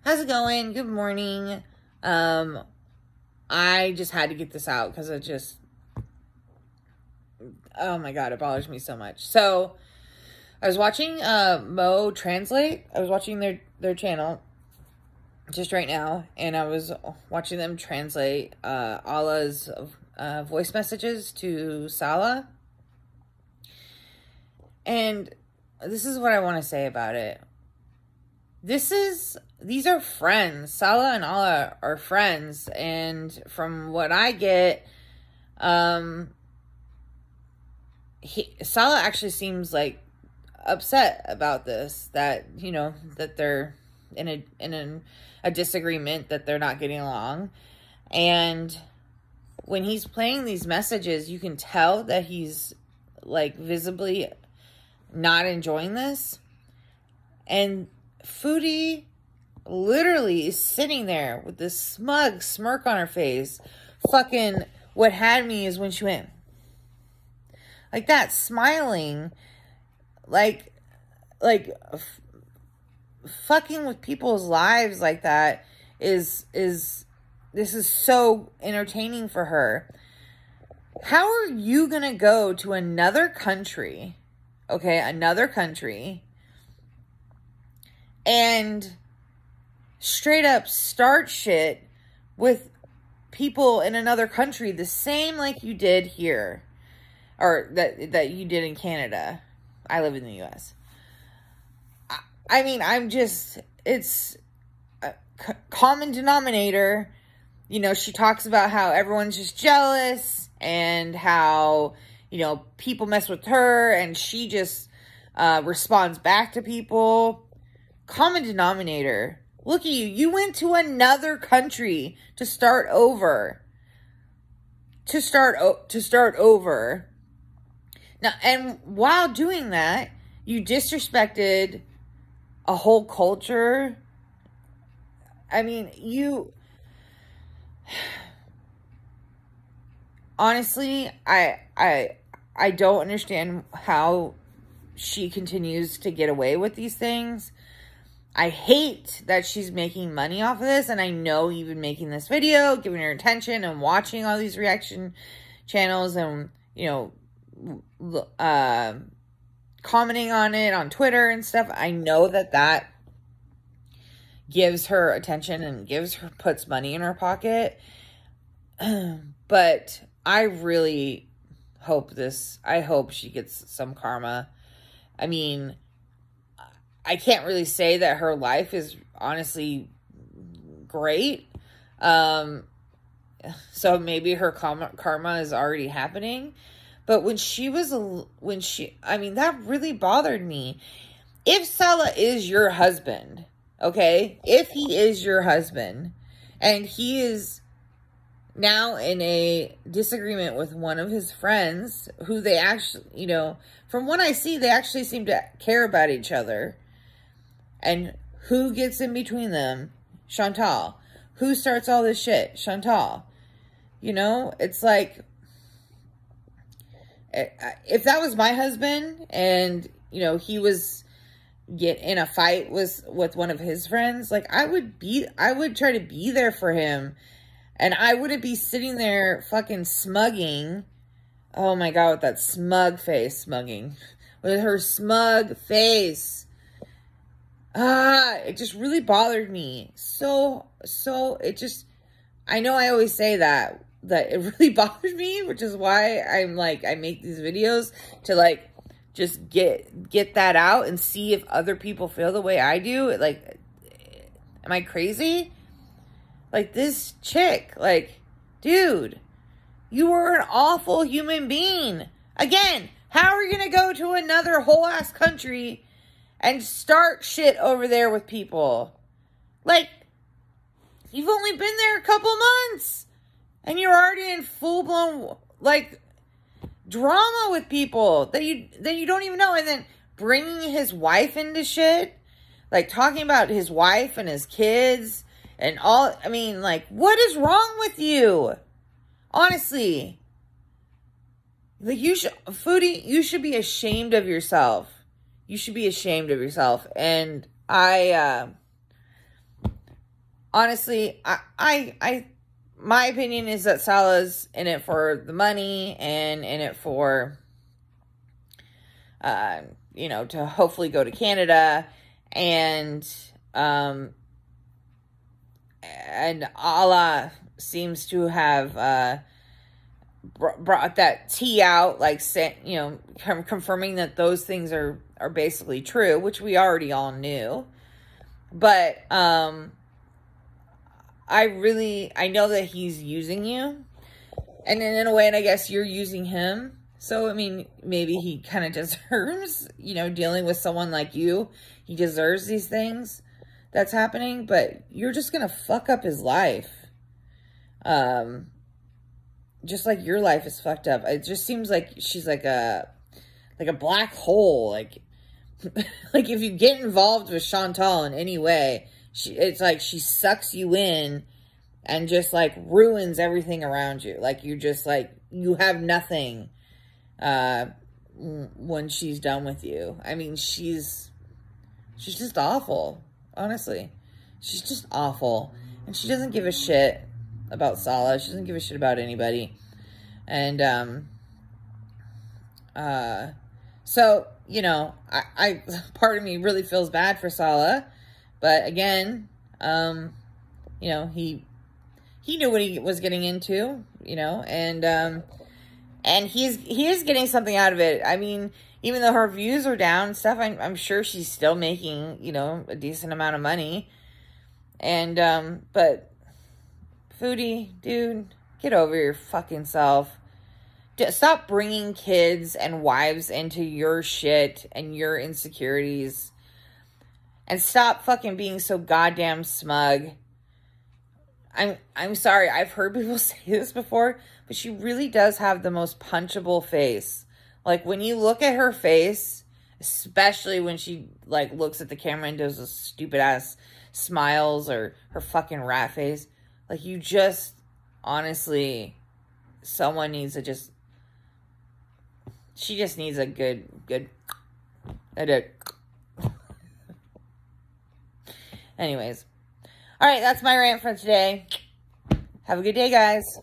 How's it going? Good morning. I just had to get this out because it just, oh my God, it bothers me so much. So I was watching Mo Translate. I was watching their channel just right now, and I was watching them translate Allah's voice messages to Salah. And this is what I want to say about it. These are friends. Salah and Allah are friends. And from what I get, Salah actually seems like upset about this, that, you know, that they're in a disagreement, that they're not getting along. And when he's playing these messages, you can tell that he's like visibly not enjoying this. And Foodie literally is sitting there with this smug smirk on her face. Fucking, what had me is when she went like that, smiling, like fucking with people's lives like that this is so entertaining for her. How are you gonna go to another country, okay, another country, and straight up start shit with people in another country the same like you did here, or that you did in Canada? I live in the U.S. I mean, it's a common denominator. You know, she talks about how everyone's just jealous and how, you know, people mess with her and she just responds back to people. Common denominator. Look at you. You went to another country to start over. To start over. Now, and while doing that, you disrespected a whole culture. I mean, honestly, I don't understand how she continues to get away with these things. I hate that she's making money off of this, and I know even making this video, giving her attention and watching all these reaction channels and, you know, commenting on it on Twitter and stuff. I know that gives her attention and puts money in her pocket. But I really hope she gets some karma. I mean, I can't really say that her life is honestly great. So maybe her karma is already happening. But I mean, that really bothered me. If Salah is your husband, okay? If he is your husband and he is now in a disagreement with one of his friends who they actually, you know, from what I see, they actually seem to care about each other. And who gets in between them? Chantal. Who starts all this shit? Chantal. You know, it's like, if that was my husband and, you know, he was in a fight with one of his friends, like, I would try to be there for him. And I wouldn't be sitting there fucking smugging. Oh my God, with that smug face, smugging. With her smug face. It just really bothered me. So, I know I always say that it really bothered me, which is why I'm like, I make these videos to like, just get that out and see if other people feel the way I do. Like, am I crazy? Like, this chick, like, dude, you are an awful human being. Again, how are you going to go to another whole ass country and start shit over there with people? Like, you've only been there a couple months and you're already in full-blown, like, drama with people that you don't even know. And then bringing his wife into shit, like, talking about his wife and his kids and all. I mean, like, what is wrong with you? Honestly. Like, Foodie, you should be ashamed of yourself. You should be ashamed of yourself. And I honestly, my opinion is that Salah's in it for the money and in it for, you know, to hopefully go to Canada, and Allah seems to have brought that tea out, like, you know, confirming that those things are basically true, which we already all knew. But I know that he's using you, and then in a way, and I guess you're using him. So, I mean, maybe he kind of deserves, you know, dealing with someone like you. He deserves these things that's happening, but you're just going to fuck up his life. Just like your life is fucked up. It just seems like she's like a black hole. Like, like if you get involved with Chantal in any way, it's like she sucks you in and just like ruins everything around you. Like you just like, you have nothing when she's done with you. I mean, she's just awful, honestly. She's just awful. And she doesn't give a shit about Salah. She doesn't give a shit about anybody. And so, you know, I part of me really feels bad for Salah, but again, you know, he knew what he was getting into, you know, and he is getting something out of it. I mean, even though her views are down and stuff, I'm sure she's still making, you know, a decent amount of money. And but Foodie, dude, get over your fucking self. Stop bringing kids and wives into your shit and your insecurities. And stop fucking being so goddamn smug. I'm sorry, I've heard people say this before, but she really does have the most punchable face. Like, when you look at her face, especially when she, like, looks at the camera and does those stupid-ass smiles or her fucking rat face, like, you just, honestly, someone needs to just, she just needs a good, anyways. All right, that's my rant for today. Have a good day, guys.